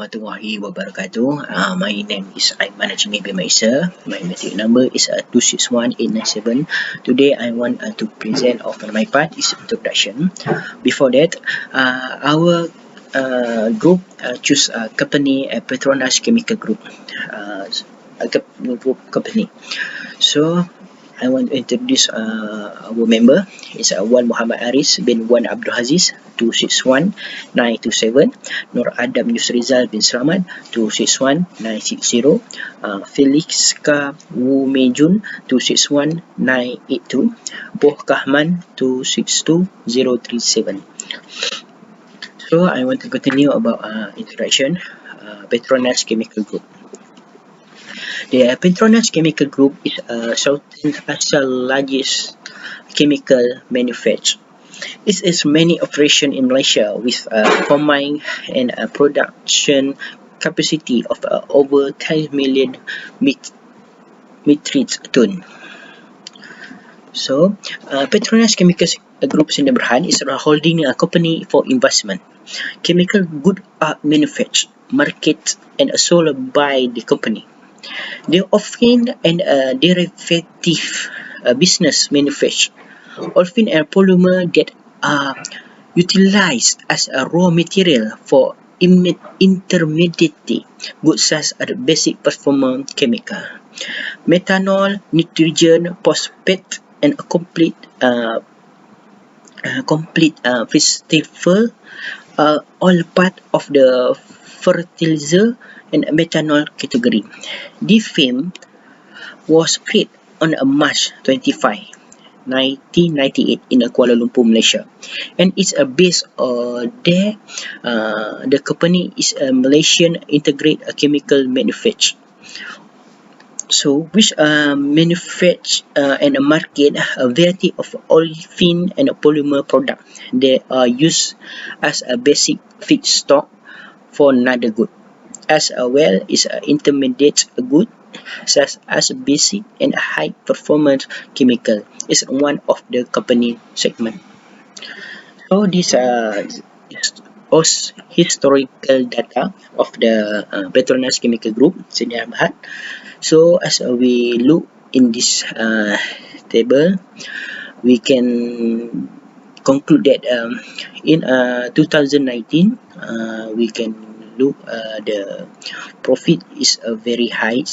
warahmatullahi wabarakatuh. My name is Aiman Ajmi bin Maisa. My metric number is 261897. Today I want to present of my part is introduction. Before that, our group choose company Petronas Chemical Group, a group company. So I want to introduce our member is Wan Muhammad Aris bin Wan Abdul Aziz 261927, Nur Adam Yusrizal bin Slamat 261960, Felix K. Wu Mejun 261982, Poh Kahman 262037. So I want to continue about introduction. Petronas Chemical Group. The Petronas Chemical Group is Southeast Asia's largest chemical manufacturer. It has many operations in Malaysia with combined and production capacity of over 10 million metric ton. So, Petronas Chemical Group Sdn Bhd is a holding company for investment. Chemical goods are manufactured, marketed, and sold by the company. They often and derivative business manufacture olefin and polymer that are utilized as a raw material for intermediate goods such as basic performance chemical, methanol, nitrogen, phosphate, and a complete vegetable, all part of the fertilizer and methanol category. This film was created on March 25, 1998 in Kuala Lumpur, Malaysia, and it's based there. The company is a Malaysian integrated chemical manufacturer. So, which manufacture and market a variety of olefin and polymer products. They are used as a basic feedstock for another good, as well as intermediate good such as basic and high performance chemical is one of the company segment. So this is historical data of the Petronas Chemical Group Sdn Bhd. So as we look in this table, we can conclude that in 2019 we can look the profit is very high,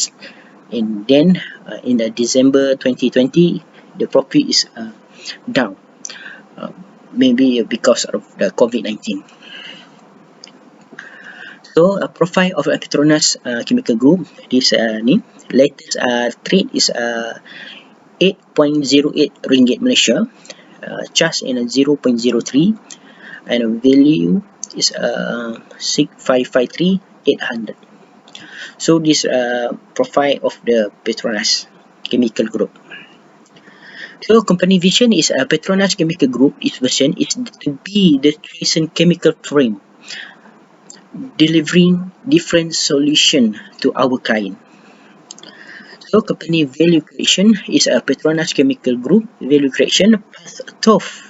and then in December 2020 the profit is down, maybe because of the COVID-19. So profile of Petronas Chemical Group, this latest trade is 8.08 ringgit Malaysia, charge in 0.03, and value is 6553,800. So this profile of the Petronas Chemical Group. So company vision is Petronas Chemical Group. Its vision is to be the recent chemical firm, delivering different solution to our client. So company value creation is Petronas Chemical Group value creation path tough.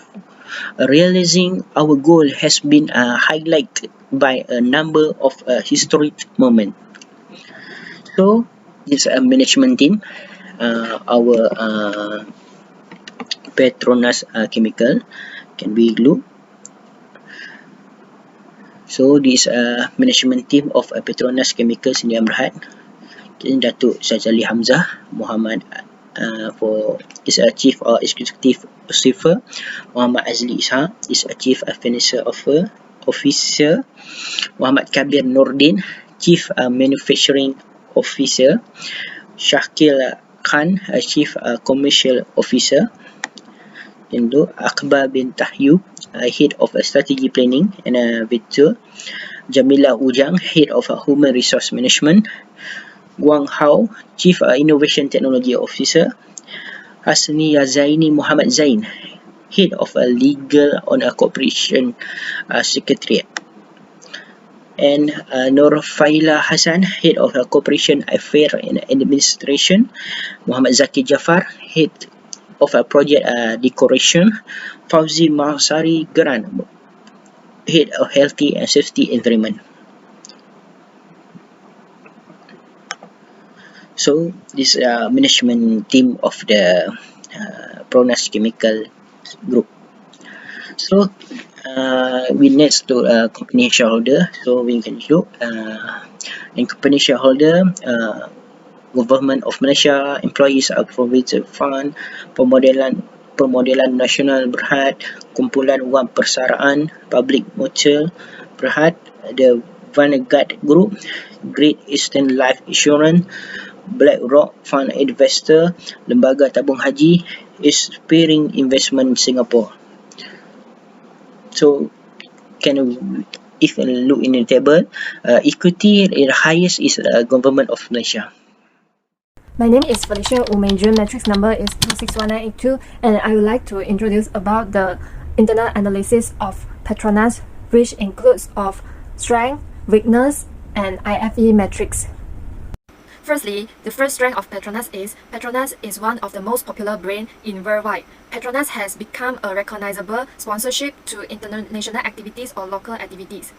Realizing our goal has been highlighted by a number of historic moments. So this management team, our Petronas Chemical, can we look? So this management team of Petronas Chemical Sdn Bhd, Datuk Syazali Hamzah Muhammad for is a chief executive officer, Muhammad Azli Ishaq is a chief financial officer, Muhammad Kabir Nordin chief manufacturing officer, Shakil Khan chief commercial officer, and Akbar bin Tahyu head of strategy planning and virtual, Jamila Ujang head of human resource management, Guang Hao chief innovation technology officer, Hasni Zaini Muhammad Zain head of legal on corporation secretariat, and Nur Faila Hassan head of corporation affairs and administration, Muhammad Zaki Jafar head of project decoration, Fauzi Mahsari Geran head of healthy and safety environment. So this management team of the Petronas Chemical Group. So we next to company shareholder. So we can look in company shareholder. Government of Malaysia, employees of provincial fund, pemodelan nasional Berhad, kumpulan wang persaraan, public mutual Berhad, the Vanguard Group, Great Eastern Life Insurance, BlackRock Fund Investor, Lembaga Tabung Haji, Spearing Investment Singapore. So can if you look in the table, equity the highest is government of Malaysia. My name is Felicia Umejun, matrix number is 261982, and I would like to introduce about the internal analysis of Petronas, which includes of strength, weakness, and IFE metrics. Firstly, the first strength of Petronas is one of the most popular brand in worldwide. Petronas has become a recognizable sponsorship to international activities or local activities.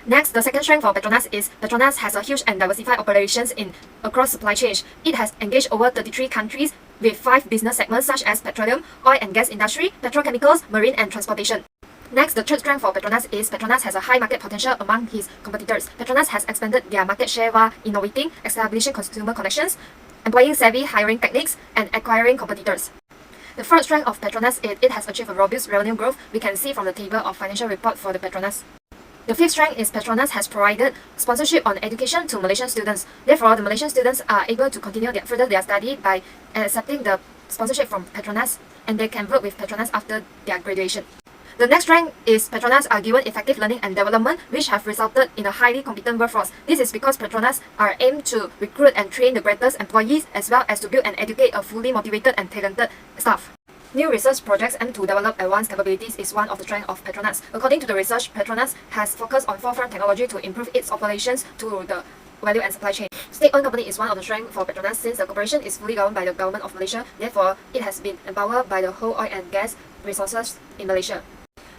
Next, the second strength for Petronas is Petronas has a huge and diversified operations across supply chain. It has engaged over 33 countries with 5 business segments such as petroleum, oil and gas industry, petrochemicals, marine and transportation. Next, the third strength for Petronas is Petronas has a high market potential among his competitors. Petronas has expanded their market share while innovating, establishing consumer connections, employing savvy hiring techniques, and acquiring competitors. The fourth strength of Petronas is it has achieved a robust revenue growth. We can see from the table of financial report for the Petronas. The fifth strength is Petronas has provided sponsorship on education to Malaysian students. Therefore, the Malaysian students are able to continue further their study by accepting the sponsorship from Petronas, and they can work with Petronas after their graduation. The next strength is Petronas are given effective learning and development, which have resulted in a highly competent workforce. This is because Petronas are aimed to recruit and train the greatest employees as well as to build and educate a fully motivated and talented staff. New research projects aim to develop advanced capabilities is one of the strengths of Petronas. According to the research, Petronas has focused on forefront technology to improve its operations to the value and supply chain. State-owned company is one of the strengths for Petronas since the corporation is fully governed by the government of Malaysia. Therefore, it has been empowered by the whole oil and gas resources in Malaysia.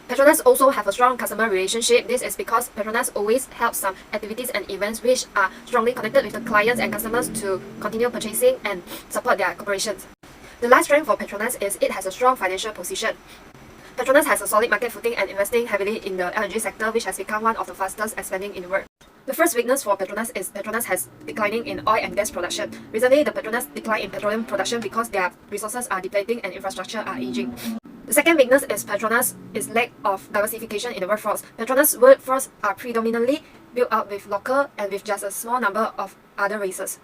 Petronas also have a strong customer relationship. This is because Petronas always helps some activities and events which are strongly connected with the clients and customers to continue purchasing and support their corporations. The last strength for Petronas is it has a strong financial position. Petronas has a solid market footing and investing heavily in the LNG sector, which has become one of the fastest expanding in the world. The first weakness for Petronas is Petronas has declining in oil and gas production. Recently, the Petronas decline in petroleum production because their resources are depleting and infrastructure are aging. The second weakness is Petronas is lack of diversification in the workforce. Petronas workforce are predominantly built up with local and with just a small number of other races.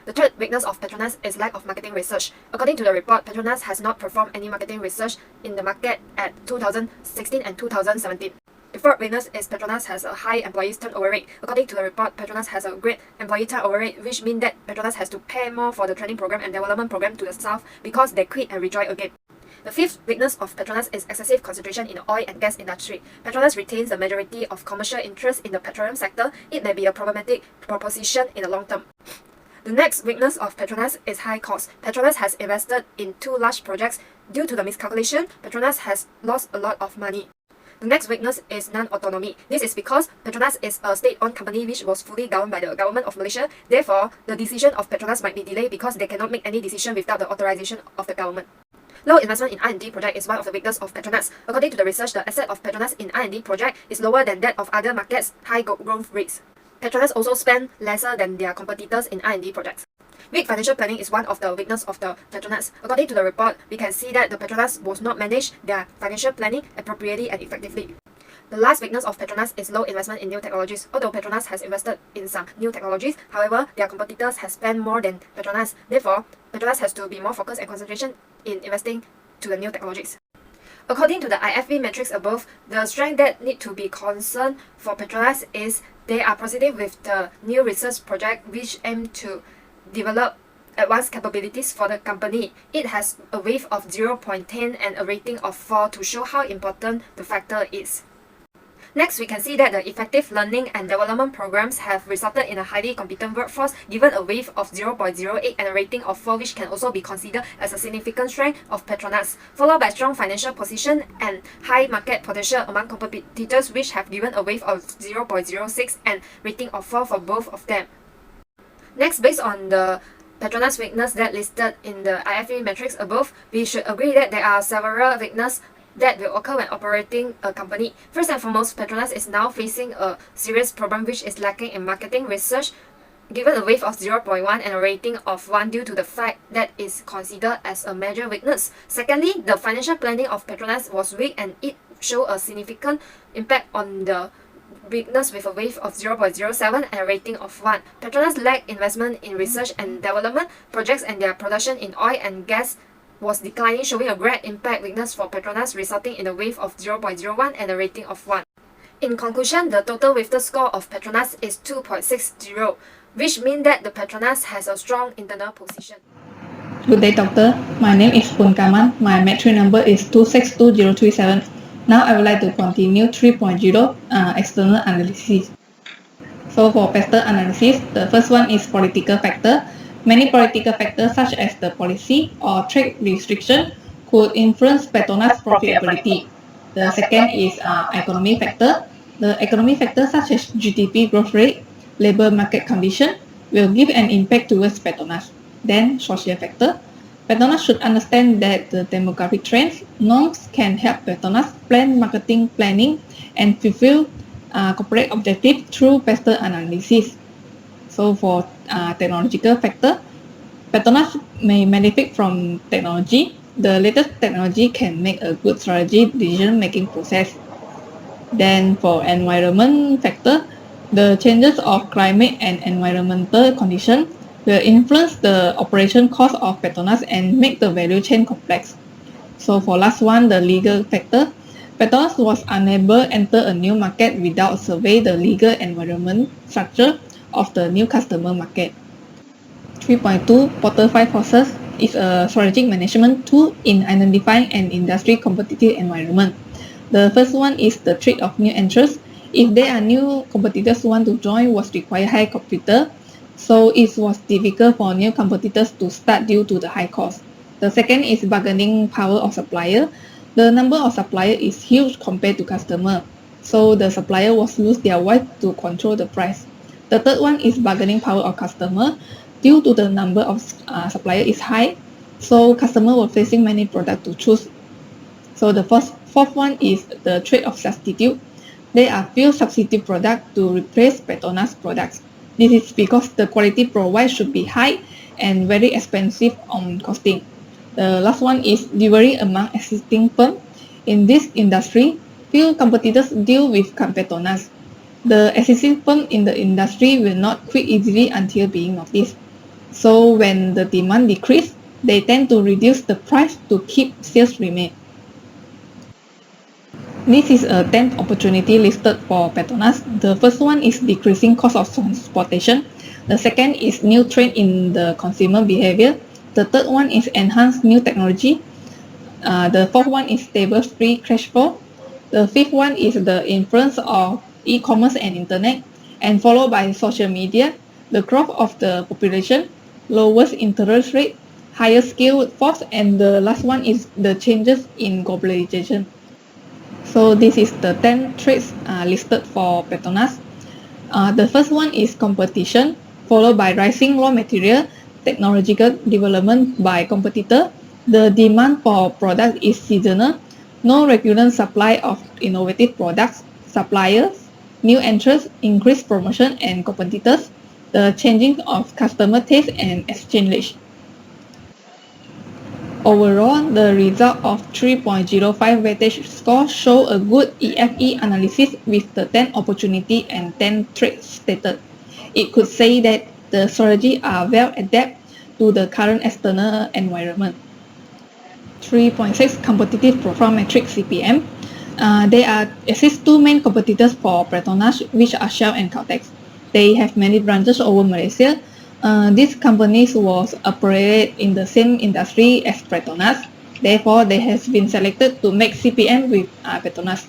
The third weakness of Petronas is lack of marketing research. According to the report, Petronas has not performed any marketing research in the market at 2016 and 2017. The fourth weakness is Petronas has a high employees turnover rate. According to the report, Petronas has a great employee turnover rate, which means that Petronas has to pay more for the training program and development program to the staff because they quit and rejoin again. The fifth weakness of Petronas is excessive concentration in the oil and gas industry. Petronas retains the majority of commercial interest in the petroleum sector. It may be a problematic proposition in the long term. The next weakness of Petronas is high cost. Petronas has invested in 2 large projects. Due to the miscalculation, Petronas has lost a lot of money. The next weakness is non-autonomy. This is because Petronas is a state-owned company which was fully governed by the government of Malaysia. Therefore, the decision of Petronas might be delayed because they cannot make any decision without the authorization of the government. Low investment in R&D project is one of the weaknesses of Petronas. According to the research, the asset of Petronas in R&D project is lower than that of other markets' high growth rates. Petronas also spend lesser than their competitors in R&D projects. Weak financial planning is one of the weaknesses of the Petronas. According to the report, we can see that the Petronas was not manage their financial planning appropriately and effectively. The last weakness of Petronas is low investment in new technologies. Although Petronas has invested in some new technologies, however, their competitors have spent more than Petronas. Therefore, Petronas has to be more focused and concentration in investing to the new technologies. According to the IFV metrics above, the strength that need to be concerned for Petronas is they are proceeding with the new research project which aim to develop advanced capabilities for the company. It has a weight of 0.10 and a rating of 4 to show how important the factor is. Next, we can see that the effective learning and development programs have resulted in a highly competent workforce given a weight of 0.08 and a rating of 4, which can also be considered as a significant strength of Petronas, followed by strong financial position and high market potential among competitors which have given a weight of 0.06 and rating of 4 for both of them. Next, based on the Petronas weakness that listed in the IFE metrics above, we should agree that there are several weaknesses that will occur when operating a company. First and foremost, Petronas is now facing a serious problem which is lacking in marketing research, given a wave of 0.1 and a rating of 1 due to the fact that is considered as a major weakness. Secondly, the financial planning of Petronas was weak and it showed a significant impact on the weakness with a wave of 0.07 and a rating of 1. Petronas lacked investment in research and development projects, and their production in oil and gas was declining, showing a great impact weakness for Petronas, resulting in a wave of 0.01 and a rating of 1. In conclusion, the total weighted score of Petronas is 2.60, which means that the Petronas has a strong internal position. Good day, doctor. My name is Punkaman. My metric number is 262037. Now I would like to continue 3.0 external analysis. So for factor analysis, the first one is political factor. Many political factors such as the policy or trade restriction could influence Petronas profitability. The second is economic factor. The economic factors such as GDP growth rate, labor market condition will give an impact towards Petronas. Then social factor. Petronas should understand that the demographic trends, norms can help Petronas plan marketing planning and fulfill corporate objective through factor analysis. So for technological factor, Petronas may benefit from technology. The latest technology can make a good strategy decision-making process. Then for environment factor, the changes of climate and environmental condition will influence the operation cost of Petronas and make the value chain complex. So for last one, the legal factor, Petronas was unable to enter a new market without survey the legal environment structure of the new customer market. 3.2 Porter 5 process is a strategic management tool in identifying an industry competitive environment. The first one is the threat of new entrants. If there are new competitors who want to join, was require high capital, so it was difficult for new competitors to start due to the high cost. The second is bargaining power of supplier. The number of supplier is huge compared to customer, so the supplier was lose their right to control the price. The third one is bargaining power of customer. Due to the number of supplier is high, so customer were facing many products to choose. So the fourth one is the trade of substitute. There are few substitute products to replace Petronas products. This is because the quality provided should be high and very expensive on costing. The last one is delivery among existing firms. In this industry, few competitors deal with Petronas. The existing firm in the industry will not quit easily until being noticed. So when the demand decreases, they tend to reduce the price to keep sales remain. This is a 10th opportunity listed for Petronas. The first one is decreasing cost of transportation. The second is new trend in the consumer behavior. The third one is enhanced new technology. The fourth one is stable free cash flow. The fifth one is the influence of e-commerce and internet, and followed by social media, the growth of the population, lowest interest rate, higher skilled force, and the last one is the changes in globalization. So this is the 10 traits listed for Petronas. The first one is competition, followed by rising raw material, technological development by competitor. The demand for product is seasonal, no regular supply of innovative products, suppliers, new entrants, increased promotion and competitors, the changing of customer taste and exchange rate. Overall, the result of 3.05 weightage score show a good EFE analysis with the 10 opportunity and 10 traits stated. It could say that the strategy are well adapted to the current external environment. 3.6 competitive profile metric CPM. There exist two main competitors for Petronas, which are Shell and Caltex. They have many branches over Malaysia. These companies was operated in the same industry as Petronas. Therefore, they has been selected to make CPM with Petronas.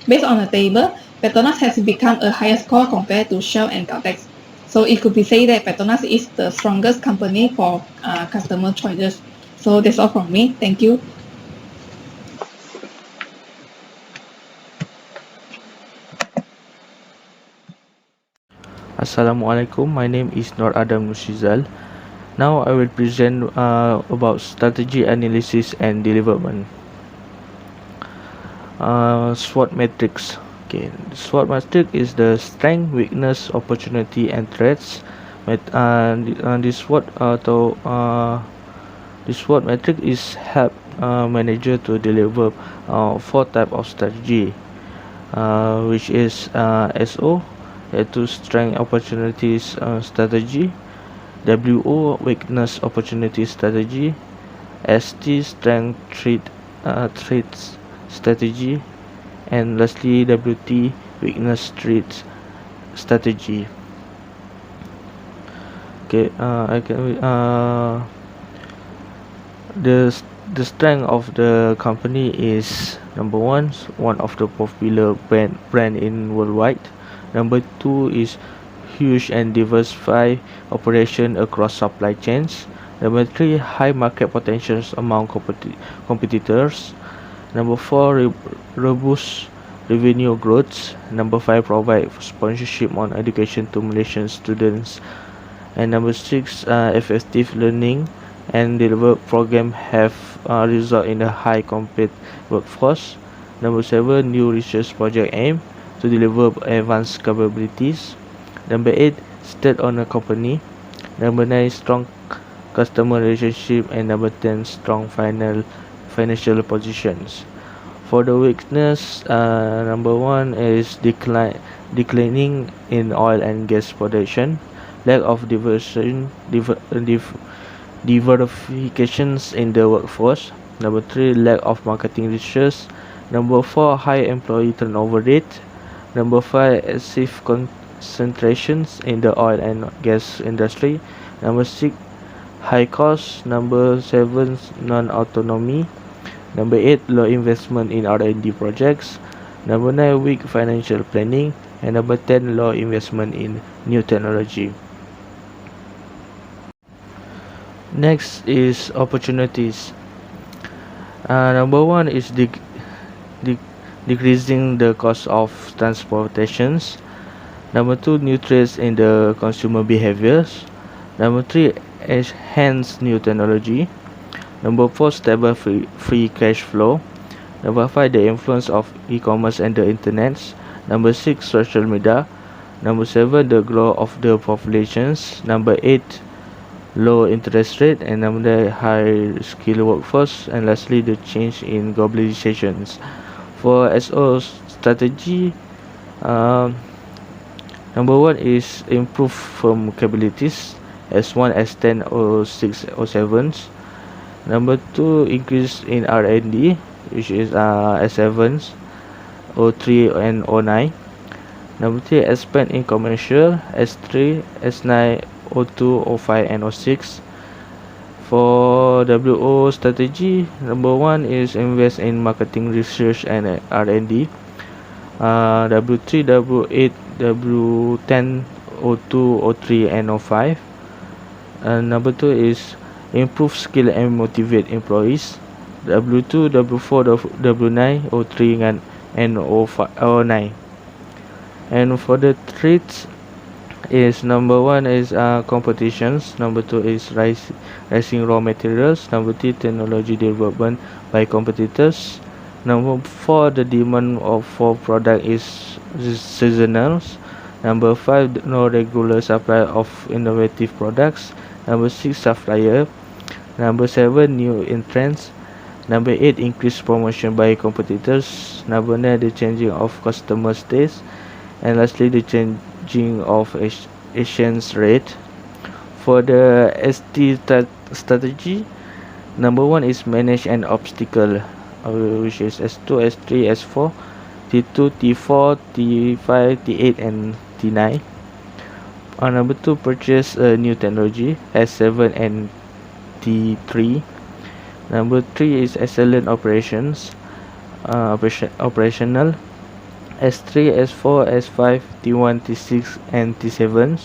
Based on the table, Petronas has become a higher score compared to Shell and Caltex. So it could be said that Petronas is the strongest company for customer choices. So that's all from me. Thank you. Assalamualaikum, my name is Nur Adam Nushizal. Now I will present about strategy analysis and development. SWOT matrix. Okay, SWOT matrix is the strength, weakness, opportunity, and threats. This SWOT matrix is help manager to deliver four type of strategy, which is SO, to strength opportunities strategy, WO weakness opportunity strategy, ST strength threats strategy, and lastly WT weakness threats strategy. Okay, I can the strength of the company is number one of the popular brand in worldwide. Number two is huge and diversified operation across supply chains. Number three, high market potentials among competitors. Number four, robust revenue growth. Number five, provide sponsorship on education to Malaysian students. And number six, effective learning and develop program have result in a high competitive workforce. Number seven, new research project aim to deliver advanced capabilities. Number eight, state on a company. Number nine, strong customer relationship, and number 10, strong financial positions. For the weakness, number one is declining in oil and gas production, lack of diversifications in the workforce. Number three, lack of marketing research. Number four, high employee turnover rate. Number five, excessive concentrations in the oil and gas industry. Number six, high cost. Number seven, non-autonomy. Number eight, low investment in R&D projects. Number nine, weak financial planning. And number 10, low investment in new technology. Next is opportunities. Number one is decreasing the cost of transportations. Number two, new trends in the consumer behaviors. Number three, enhance new technology. Number four, stable free cash flow. Number five, the influence of e-commerce and the internet. Number six, social media. Number seven, the growth of the populations. Number eight, low interest rate. And number high skill workforce. And lastly, the change in globalizations. For SO strategy, number one is improve firm capabilities, S1, S10, O6, O7. Number two, increase in R&D, which is S7, O3, and O9. Number three, expand in commercial, S3, S9, O2, O5, and O6. For WO strategy, number one is invest in marketing research and R&D. W3, W8, W10, O2, O3, and O5. Number two is improve skill and motivate employees. W2, W4, W9, O3, and O5, O9. And for the threats is number one is competitions. Number two is rising raw materials. Number three, technology development by competitors. Number four, the demand for product is seasonal. Number five, no regular supply of innovative products. Number six, supplier. Number seven, new entrants. Number eight, increased promotion by competitors. Number nine, the changing of customer tastes. And lastly, the changing of exchange rate. For the ST strategy, number one is manage an obstacle, which is S2, S3, S4, T2, T4, T5, T8, and T9. Number two, purchase a new technology, S7 and T3. Number three is excellent operations, operational, S3, S4, S5, T1, T6, and T7.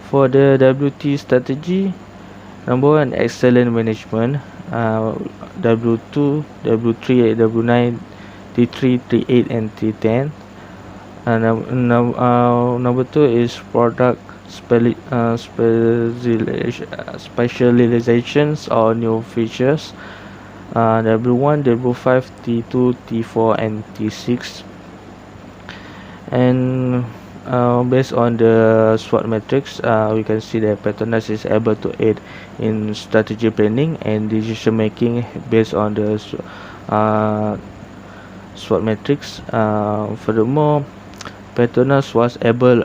For the WT strategy, number one, excellent management, W2, W3, W9, T3, T8, and T10. Number two is product specializations or new features. W1, W5, T2, T4, and T6. And based on the SWOT metrics, we can see that Petronas is able to aid in strategy planning and decision making based on the uh, SWOT metrics. Furthermore, Petronas was able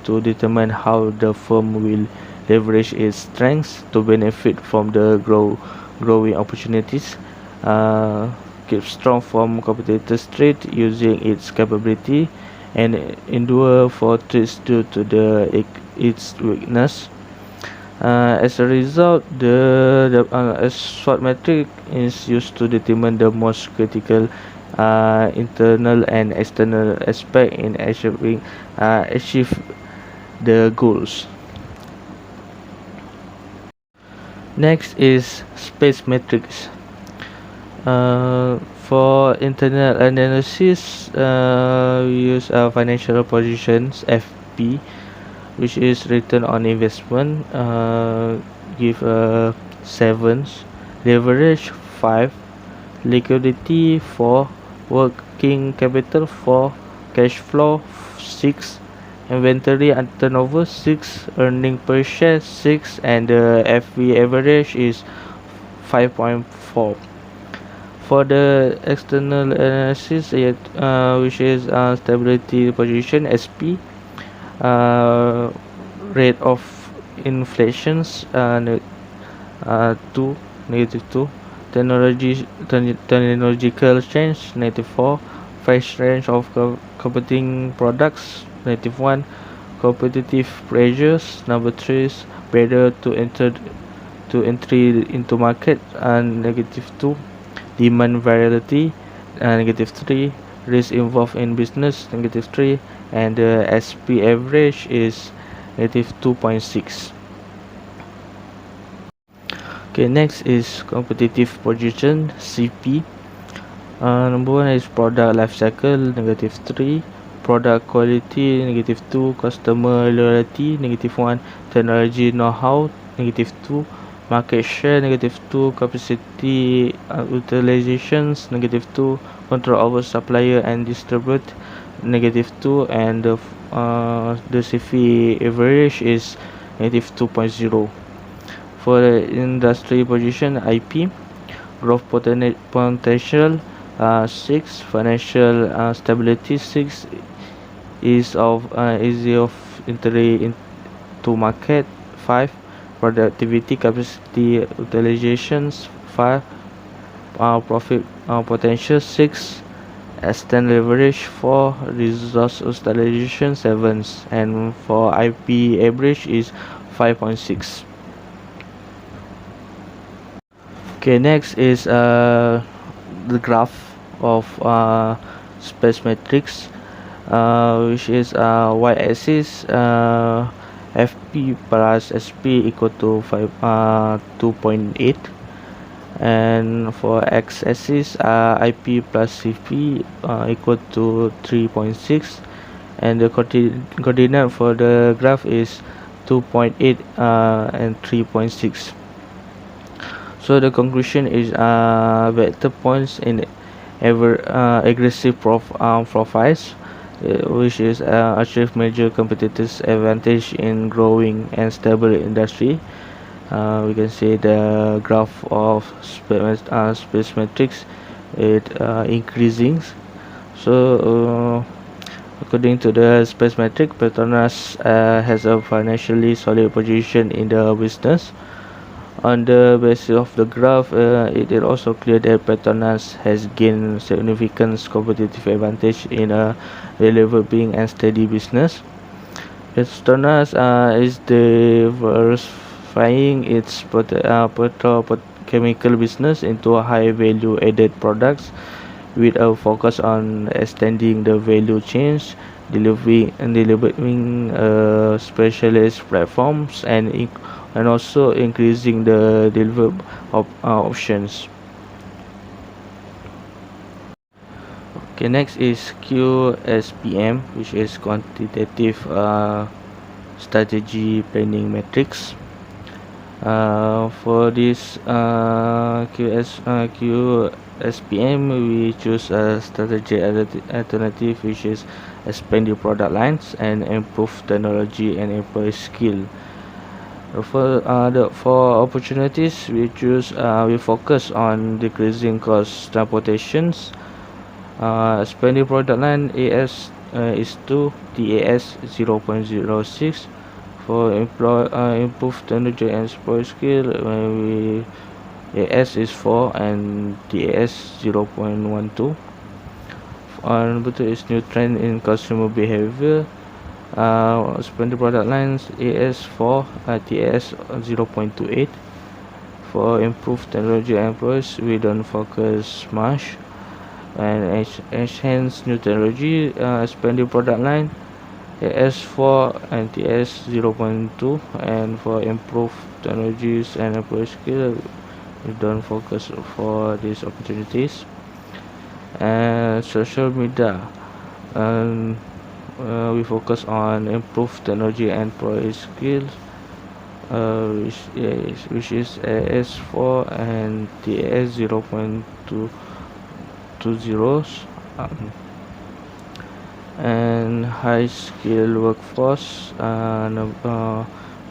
to determine how the firm will leverage its strengths to benefit from the growing opportunities, keep strong from competitors' threat using its capability, and endure for threats due to its weakness. As a result, the SWOT metric is used to determine the most critical internal and external aspect in achieve the goals. Next is space metrics. For internal analysis, we use financial positions (FP), which is return on investment, give 7, leverage 5, liquidity 4, working capital 4, cash flow 6, inventory and turnover 6, earning per share 6, and the FV average is 5.4. For the external analysis, which is stability position (SP), rate of inflations 2, -2, technological change -4, price range of competing products -1, competitive pressures 3, barrier to entry into market -2, demand variability -3, risk involved in business -3, and the SP average is -2.6. Okay, next is competitive position CP. Number 1 is product life cycle -3, product quality -2, customer loyalty -1, technology know-how -2, market share -2, capacity utilizations -2, control over supplier and distribute -2, and the CP average is -2.0. For the industry position IP, growth potential 6, financial stability 6, easy of entry into market 5, productivity capacity utilizations 5, profit potential 6, extend leverage 4, resource utilization 7, and for IP average is 5.6. Okay, next is the graph of space metrics, which is y-axis FP plus SP equal to 2.8, and for x-axis IP plus CP equal to 3.6, and the coordinate for the graph is 2.8 and 3.6. So the conclusion is vector points in aggressive profiles, which is achieve major competitors advantage in growing and stable industry. We can see the graph of space metrics it increasing. So according to the space metric, Petronas has a financially solid position in the business. On the basis of the graph, it is also clear that Petronas has gained significant competitive advantage in a developing and steady business. Petronas is diversifying its petrochemical business into high value added products with a focus on extending the value chains, delivering specialist platforms, and also increasing the delivery options. Okay, next is QSPM, which is quantitative strategy planning matrix. For this QSPM, we choose a strategy alternative, which is expand the product lines and improve technology and employee skill. For opportunities, we focus on decreasing cost transportations, expanding product line AS is 2, TAS 0.06. For improved technology and employee skill, AS is 4 and TAS 0.12. Number 2 is new trend in consumer behavior. Expanded product lines AS 4, TAS 0.28. For improved technology and employees, we don't focus much. And enhance new technology, expanded product line AS4 and TS 0.2. And for improved technologies and employee skill, we don't focus for these opportunities. And social media, we focus on improved technology and employee skills, which is AS4 and TS 0.220. And high skill workforce,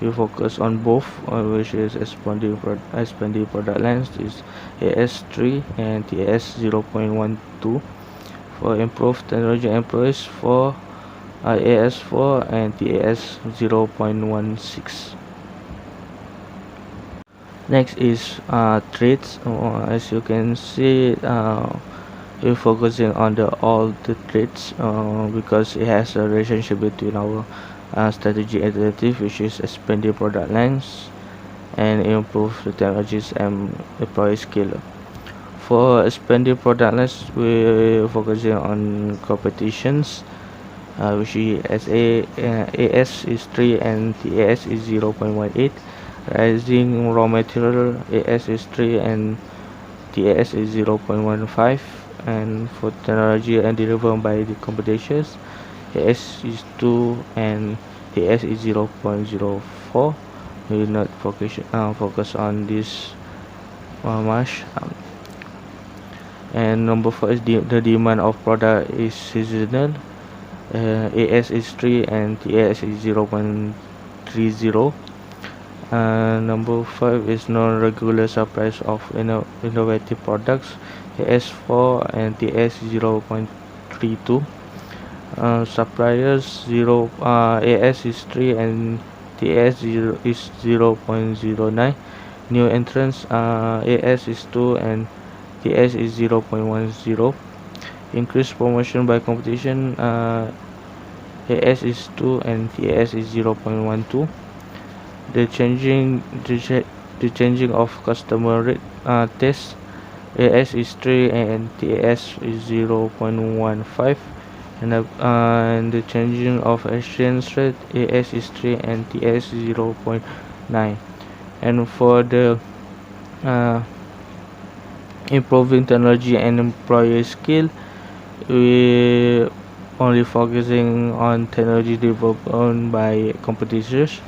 we focus on both, which is expanding product lines is AS3 and TS 0.12. For improved technology employees, for AS4 and TS 0.16. Next is traits. As you can see, we're focusing on all the traits because it has a relationship between our strategy alternative, which is expanding product lines and improve the technologies and employee skill. For expanding product lines, we're focusing on competitions, which is AS is 3 and TAS is 0.18. Rising raw material, AS is 3 and TAS is 0.15. And for technology and delivered by the competitions, AS is 2 and TS is 0.04. We will not focus on this much. And number 4 is the demand of product is seasonal. AS is 3 and TS is 0.30. Number 5 is non-regular supplies of innovative products. AS4 and TS 0.32. Suppliers AS is 3 and TS is 0.09. New entrants, AS is 2 and TS is 0.10. Increased promotion by competition, AS is 2 and TS is 0.12. The changing of customer rate test, AS is 3 and TS is 0.15. And the changing of exchange rate, AS is 3 and TS 0.9. And for the improving technology and employee skill, we only focusing on technology developed by competitors.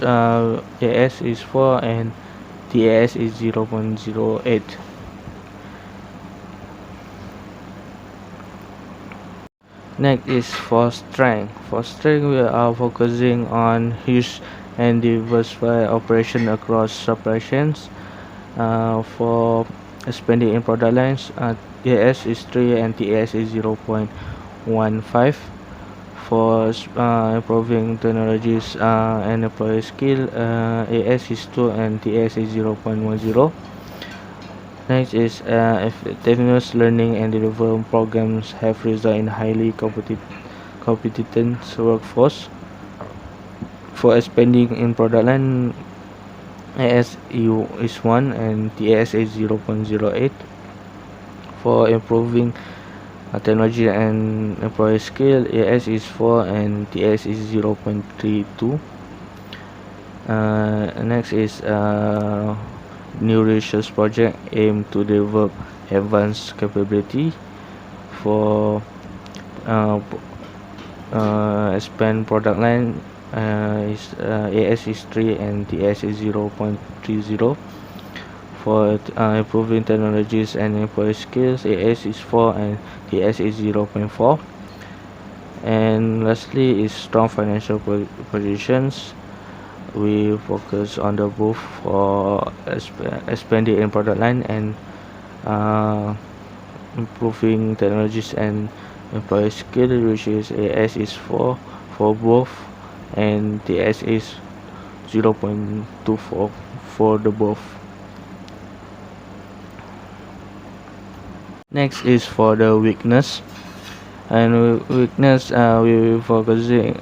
AS is 4 and TAS is 0.08. Next is for strength. For strength, we are focusing on huge and diversified operation across supply chains. For expanding in product lines, TAS is 3 and TAS is 0.15. For improving technologies and employee skill, AS is 2 and TS is 0.10. Next is effectiveness learning and development programs have resulted in highly competent workforce. For expanding in product line, ASU is 1 and TS is 0.08. For improving technology and employee skill, AS is 4 and TS is 0.32. Next is new research project aim to develop advanced capability. For expand product line, AS is 3 and TS is 0.30. For improving technologies and employee skills, AS is 4 and TS is 0.4. And lastly is strong financial positions. We focus on the both for expanding in product line and improving technologies and employee skill, which is AS is 4 for both and TS is 0.24 for the both. Next is for the weakness. And weakness, we focusing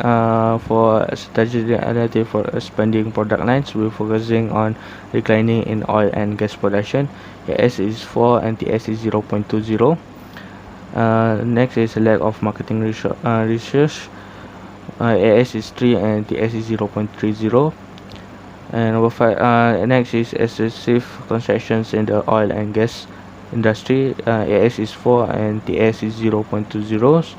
for strategic analysis for expanding product lines. We're focusing on declining in oil and gas production. AS is 4 and TS is 0.20. Next is lack of marketing research. AS is 3 and TS is 0.30. And number 5, next is excessive transactions in the oil and gas industry. AS is 4 and TS is 0.20.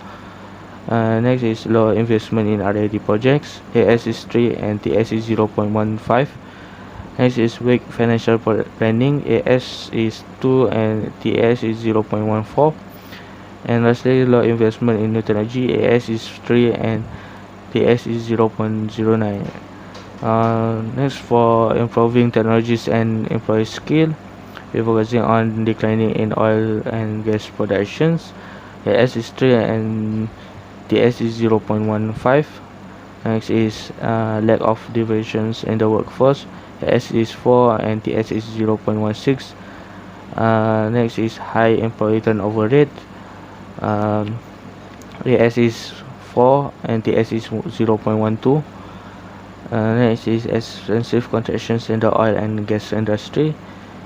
Next is low investment in R&D projects. AS is 3 and TS is 0.15. Next is weak financial planning. AS is 2 and TS is 0.14. And lastly, low investment in new technology. AS is 3 and TS is 0.09. Next, for improving technologies and employee skill, we're focusing on declining in oil and gas productions. AS is 3 and TS is 0.15. Next is lack of divisions in the workforce. AS is 4 and TS is 0.16. Next is high employee turnover rate. AS is 4 and TS is 0.12. Next is extensive contractions in the oil and gas industry.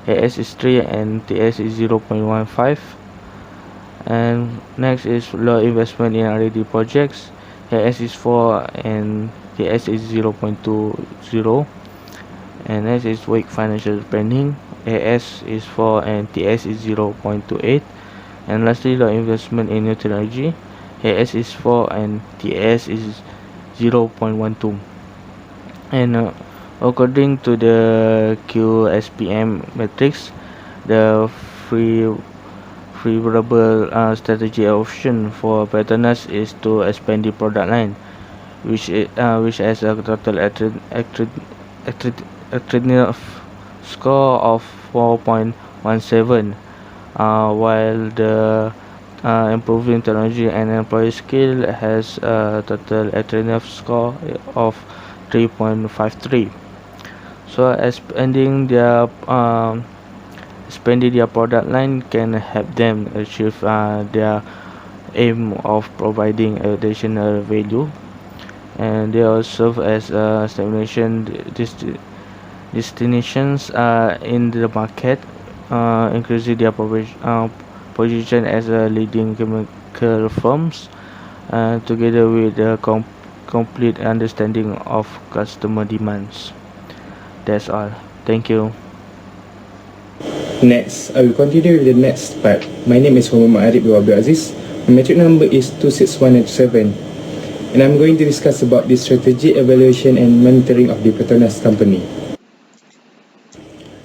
AS is 3 and TS is 0.15. And next is low investment in R&D projects. AS is 4 and TS is 0.20. And next is weak financial planning. AS is 4 and TS is 0.28. And lastly, low investment in new technology. AS is 4 and TS is 0.12. And according to the QSPM matrix, the favorable strategy option for Petronas is to expand the product line, which has a total attributive score of 4.17, while the improving technology and employee skill has a total attributive score of 3.53. So expanding their product line can help them achieve their aim of providing additional value, and they also serve as destination destinations in the market, increasing their position as a leading chemical firms, together with the complete understanding of customer demands. That's all. Thank you. Next, I will continue with the next part. My name is Muhammad Arif bin Abdul Aziz. My metric number is 26197, and I'm going to discuss about the strategy, evaluation and monitoring of the Petronas company.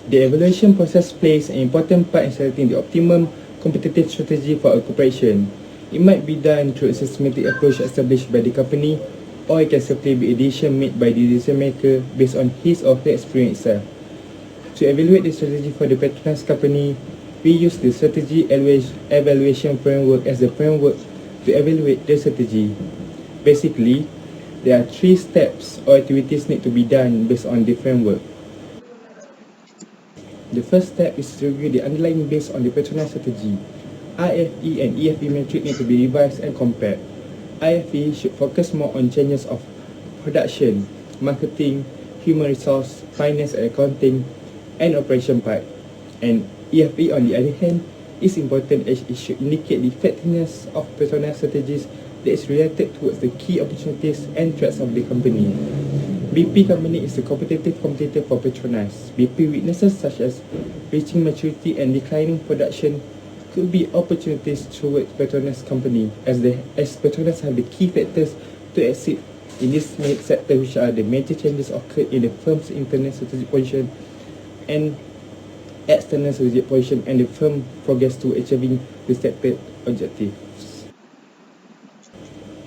The evaluation process plays an important part in selecting the optimum competitive strategy for a corporation. It might be done through a systematic approach established by the company, or it can simply be a decision made by the decision maker based on his or her experience itself. To evaluate the strategy for the Petronas company, we use the strategy evaluation framework as the framework to evaluate the strategy. Basically, there are 3 steps or activities need to be done based on the framework. The first step is to review the underlying base on the Petronas strategy. IFE and EFE metric need to be revised and compared. IFE should focus more on changes of production, marketing, human resource, finance and accounting, and operation part. And EFE, on the other hand, is important as it should indicate the effectiveness of Petronas strategies that is related towards the key opportunities and threats of the company. BP company is a competitive competitor for Petronas. BP weaknesses such as reaching maturity and declining production could be opportunities towards Petronas company, as Petronas have the key factors to exceed In this sector, which are the major changes occurred in the firm's internal strategic position and external strategic position, and the firm progress to achieving the stated objectives.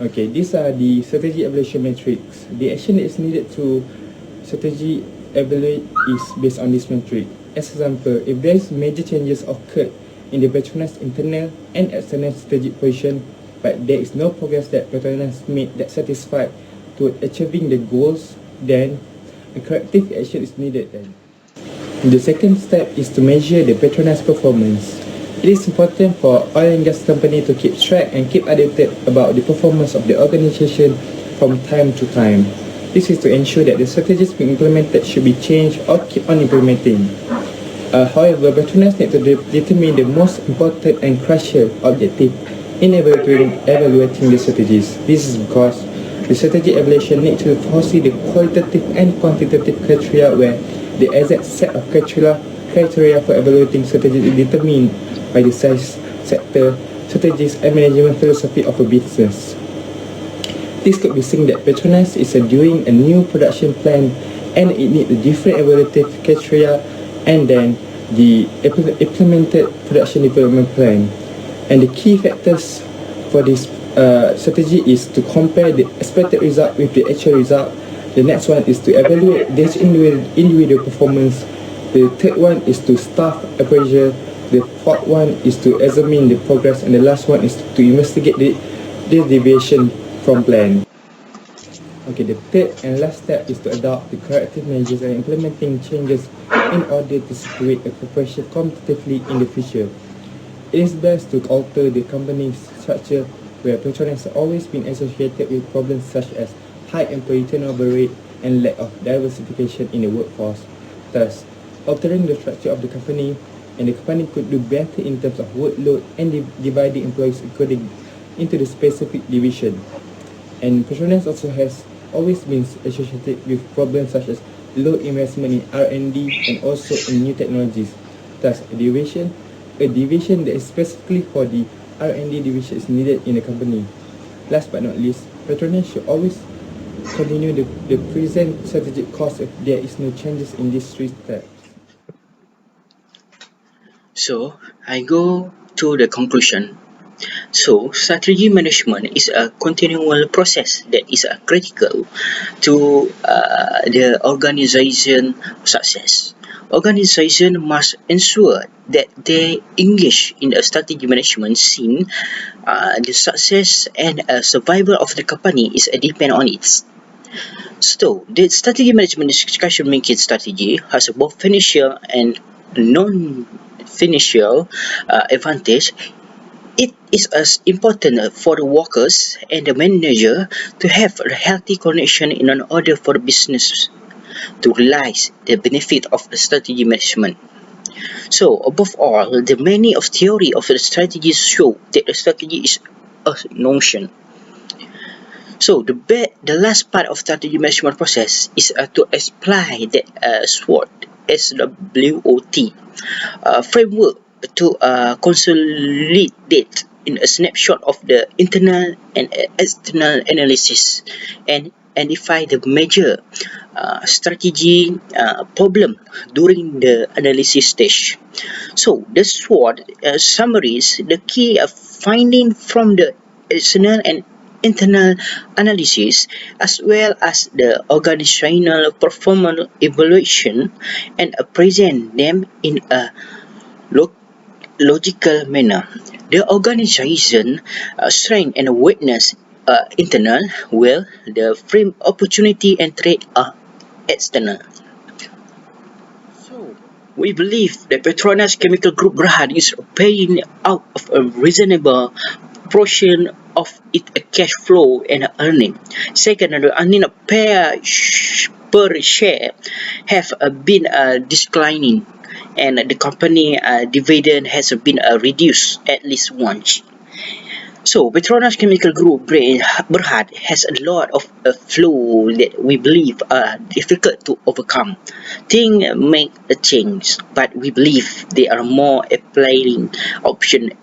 Okay, these are the strategy evaluation metrics. The action that is needed to strategy evaluate is based on this metric. As example, if there is major changes occurred in the Petronas internal and external strategic position, but there is no progress that Petronas made that satisfied to achieving the goals, then a corrective action is needed then. The second step is to measure the Petronas performance. It is important for oil and gas company to keep track and keep updated about the performance of the organization from time to time. This is to ensure that the strategies being implemented should be changed or keep on implementing. However, Petronas need to determine the most important and crucial objective in evaluating the strategies. This is because the strategy evaluation needs to foresee the qualitative and quantitative criteria, where the exact set of criteria for evaluating strategies is determined by the size, sector, strategies and management philosophy of a business. This could be seen that Petronas is doing a new production plan and it needs a different evaluative criteria and then the implemented production development plan. And the key factors for this strategy is to compare the expected result with the actual result. The next one is to evaluate this individual performance. The third one is to staff appraisal. The fourth one is to examine the progress, and the last one is to investigate the deviation from plan. Okay, the third and last step is to adopt the corrective measures and implementing changes in order to situate a corporation competitively in the future. It is best to alter the company's structure, where Petronas has always been associated with problems such as high employee turnover rate and lack of diversification in the workforce. Thus, altering the structure of the company, and the company could do better in terms of workload and dividing employees according into the specific division. And Petronas also has always been associated with problems such as low investment in R&D and also in new technologies. Thus, a division that is specifically for the R&D division is needed in the company. Last but not least, Petronas should always continue the present strategic course if there is no changes in these three steps. So, I go to the conclusion. So, strategy management is a continual process that is critical to the organization success. Organization must ensure that they engage in a strategy management scene. The success and survival of the company is depend on it. So, the strategy management discussion making strategy has both financial and non-financial advantage. It is as important for the workers and the manager to have a healthy connection in order for the business to realize the benefit of the strategy management. So, above all, the many of theory of the strategies show that the strategy is a notion. So, the last part of strategy management process is to apply the SWOT, SWOT framework to consolidate in a snapshot of the internal and external analysis and identify the major strategy problem during the analysis stage. So the SWOT summaries the key finding from the external and internal analysis, as well as the organizational performance evaluation, and present them in a logical manner. The organization strength and weakness are internal, while the frame opportunity and threat are external. So, we believe that Petronas Chemical Group Berhad is paying out of a reasonable portion of its cash flow and earning. Second, the earning per share have been declining, and the company dividend has been reduced at least once. So, Petronas Chemical Group Berhad has a lot of flow that we believe are difficult to overcome. Things make a change, but we believe there are more applying options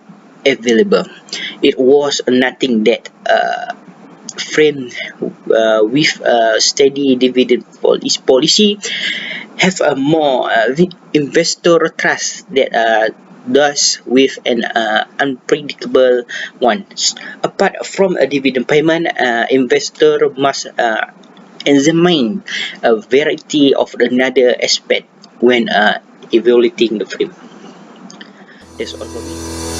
available. It was nothing that frame with a steady dividend policy have a more investor trust that does with an unpredictable one. Apart from a dividend payment, investor must examine a variety of another aspect when evaluating the frame. That's all for me.